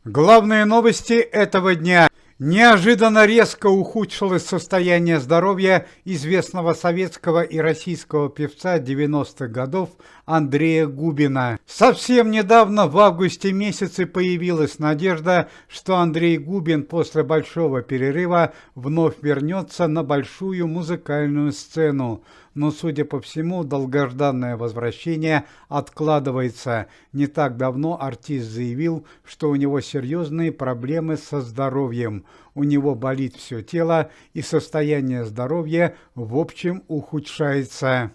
Главные новости этого дня. Неожиданно резко ухудшилось состояние здоровья известного советского и российского певца 90-х годов Андрея Губина. Совсем недавно, в августе месяце, появилась надежда, что Андрей Губин после большого перерыва вновь вернется на большую музыкальную сцену. Но, судя по всему, долгожданное возвращение откладывается. Не так давно артист заявил, что у него серьезные проблемы со здоровьем. У него болит все тело, и состояние здоровья в общем ухудшается.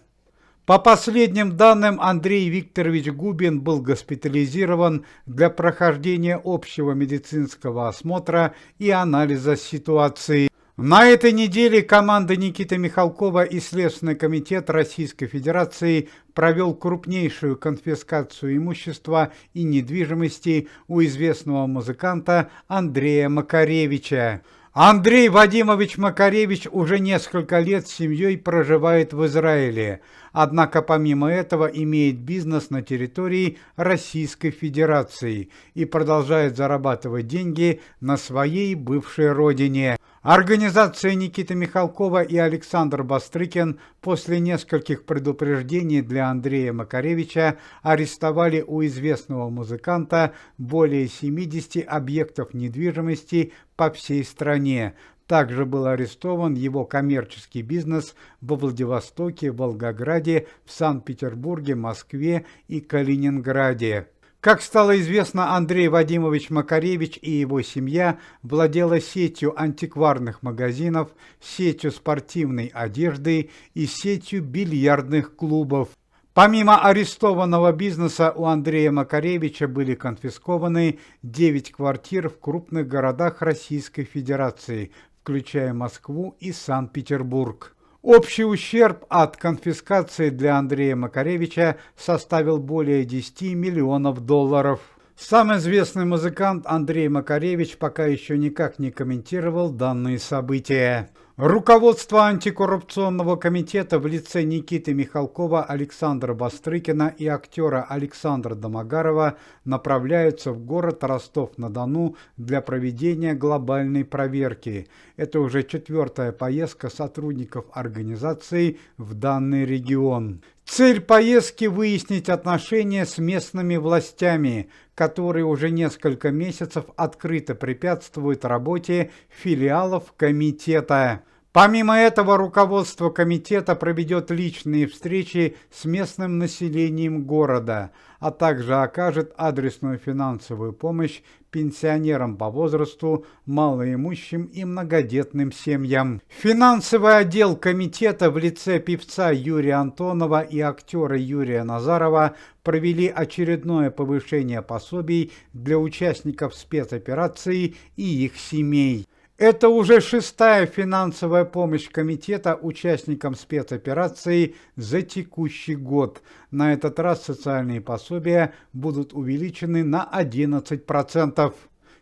По последним данным, Андрей Викторович Губин был госпитализирован для прохождения общего медицинского осмотра и анализа ситуации. На этой неделе команда Никиты Михалкова и Следственный комитет Российской Федерации провел крупнейшую конфискацию имущества и недвижимости у известного музыканта Андрея Макаревича. Андрей Вадимович Макаревич уже несколько лет с семьей проживает в Израиле, однако помимо этого имеет бизнес на территории Российской Федерации и продолжает зарабатывать деньги на своей бывшей родине. Организация Никиты Михалкова и Александр Бастрыкин после нескольких предупреждений для Андрея Макаревича арестовали у известного музыканта более 70 объектов недвижимости по всей стране. Также был арестован его коммерческий бизнес во Владивостоке, Волгограде, в Санкт-Петербурге, Москве и Калининграде. Как стало известно, Андрей Вадимович Макаревич и его семья владела сетью антикварных магазинов, сетью спортивной одежды и сетью бильярдных клубов. Помимо арестованного бизнеса у Андрея Макаревича были конфискованы 9 квартир в крупных городах Российской Федерации, включая Москву и Санкт-Петербург. Общий ущерб от конфискации для Андрея Макаревича составил более 10 миллионов долларов. Сам известный музыкант Андрей Макаревич пока еще никак не комментировал данные события. Руководство антикоррупционного комитета в лице Никиты Михалкова, Александра Бастрыкина и актера Александра Домогарова направляются в город Ростов-на-Дону для проведения глобальной проверки. Это уже 4-я поездка сотрудников организации в данный регион. Цель поездки – выяснить отношения с местными властями, которые уже несколько месяцев открыто препятствуют работе филиалов комитета. Помимо этого, руководство комитета проведет личные встречи с местным населением города, а также окажет адресную финансовую помощь пенсионерам по возрасту, малоимущим и многодетным семьям. Финансовый отдел комитета в лице певца Юрия Антонова и актера Юрия Назарова провели очередное повышение пособий для участников спецоперации и их семей. Это уже 6-я финансовая помощь комитета участникам спецоперации за текущий год. На этот раз социальные пособия будут увеличены на 11%.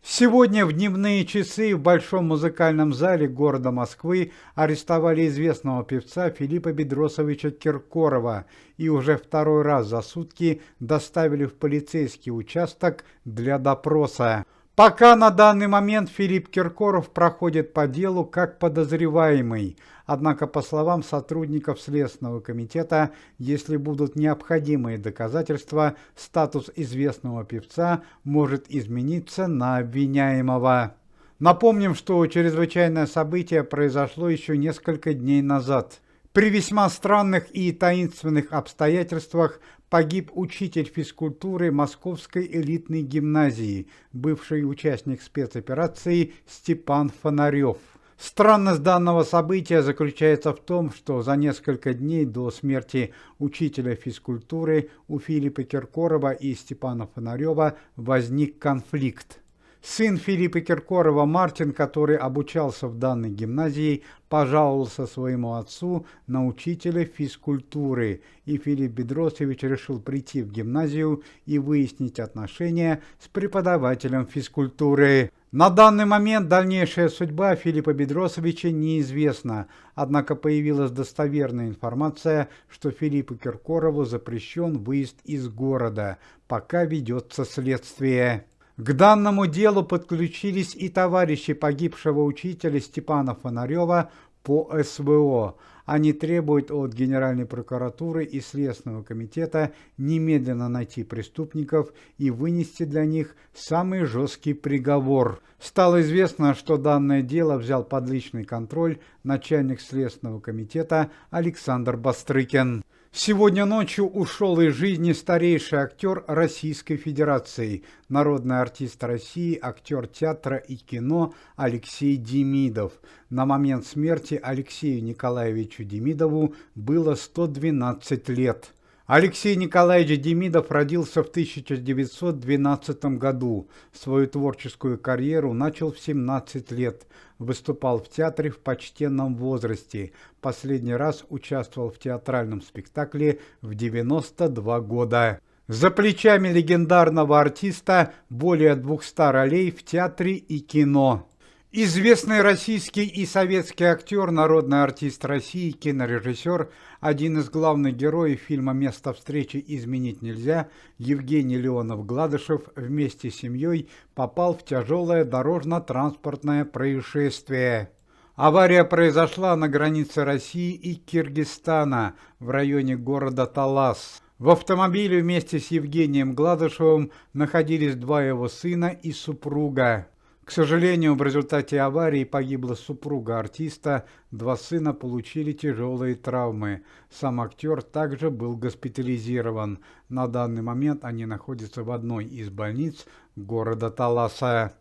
Сегодня в дневные часы в Большом музыкальном зале города Москвы арестовали известного певца Филиппа Бедросовича Киркорова и уже 2-й раз за сутки доставили в полицейский участок для допроса. Пока на данный момент Филипп Киркоров проходит по делу как подозреваемый, однако, по словам сотрудников Следственного комитета, если будут необходимые доказательства, статус известного певца может измениться на обвиняемого. Напомним, что чрезвычайное событие произошло еще несколько дней назад. При весьма странных и таинственных обстоятельствах погиб учитель физкультуры Московской элитной гимназии, бывший участник спецоперации Степан Фонарев. Странность данного события заключается в том, что за несколько дней до смерти учителя физкультуры у Филиппа Киркорова и Степана Фонарева возник конфликт. Сын Филиппа Киркорова Мартин, который обучался в данной гимназии, пожаловался своему отцу на учителя физкультуры, и Филипп Бедросович решил прийти в гимназию и выяснить отношения с преподавателем физкультуры. На данный момент дальнейшая судьба Филиппа Бедросовича неизвестна, однако появилась достоверная информация, что Филиппу Киркорову запрещен выезд из города, пока ведется следствие. К данному делу подключились и товарищи погибшего учителя Степана Фонарева по СВО. Они требуют от Генеральной прокуратуры и Следственного комитета немедленно найти преступников и вынести для них самый жесткий приговор. Стало известно, что данное дело взял под личный контроль начальник Следственного комитета Александр Бастрыкин. Сегодня ночью ушел из жизни старейший актер Российской Федерации, народный артист России, актер театра и кино Алексей Демидов. На момент смерти Алексею Николаевичу Демидову было 112 лет. Алексей Николаевич Демидов родился в 1912 году. Свою творческую карьеру начал в 17 лет. Выступал в театре в почтенном возрасте. Последний раз участвовал в театральном спектакле в 92 года. За плечами легендарного артиста более 200 ролей в театре и кино. Известный российский и советский актер, народный артист России, кинорежиссер, один из главных героев фильма «Место встречи изменить нельзя», Евгений Леонов-Гладышев вместе с семьей попал в тяжелое дорожно-транспортное происшествие. Авария произошла на границе России и Киргизстана в районе города Талас. В автомобиле вместе с Евгением Гладышевым находились два его сына и супруга. К сожалению, в результате аварии погибла супруга артиста, два сына получили тяжелые травмы. Сам актер также был госпитализирован. На данный момент они находятся в одной из больниц города Таласа.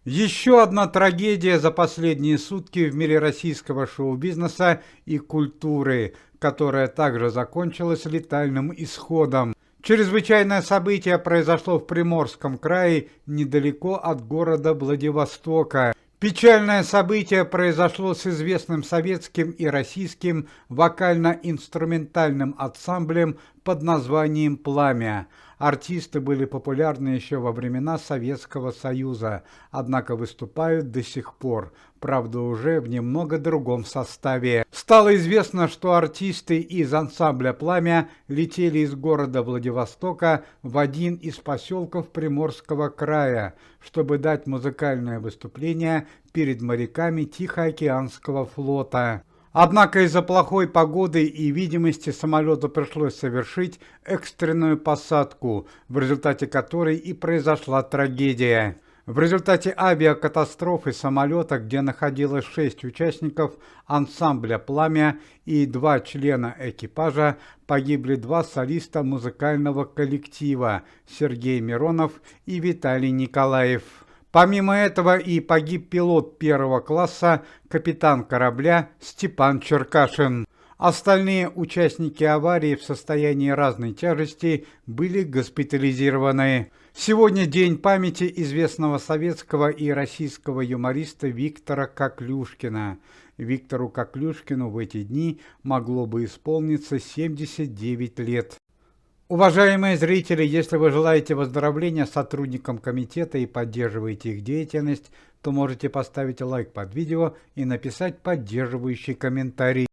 Еще одна трагедия за последние сутки в мире российского шоу-бизнеса и культуры, которая также закончилась летальным исходом. Чрезвычайное событие произошло в Приморском крае, недалеко от города Владивостока. Печальное событие произошло с известным советским и российским вокально-инструментальным ансамблем под названием «Пламя». Артисты были популярны еще во времена Советского Союза, однако выступают до сих пор, правда уже в немного другом составе. Стало известно, что артисты из ансамбля «Пламя» летели из города Владивостока в один из поселков Приморского края, чтобы дать музыкальное выступление перед моряками Тихоокеанского флота. Однако из-за плохой погоды и видимости самолету пришлось совершить экстренную посадку, в результате которой и произошла трагедия. В результате авиакатастрофы самолета, где находилось 6 участников ансамбля «Пламя» и 2 члена экипажа, погибли 2 солиста музыкального коллектива Сергей Миронов и Виталий Николаев. Помимо этого и погиб пилот первого класса, капитан корабля Степан Черкашин. Остальные участники аварии в состоянии разной тяжести были госпитализированы. Сегодня день памяти известного советского и российского юмориста Виктора Коклюшкина. Виктору Коклюшкину в эти дни могло бы исполниться 79 лет. Уважаемые зрители, если вы желаете выздоровления сотрудникам комитета и поддерживаете их деятельность, то можете поставить лайк под видео и написать поддерживающий комментарий.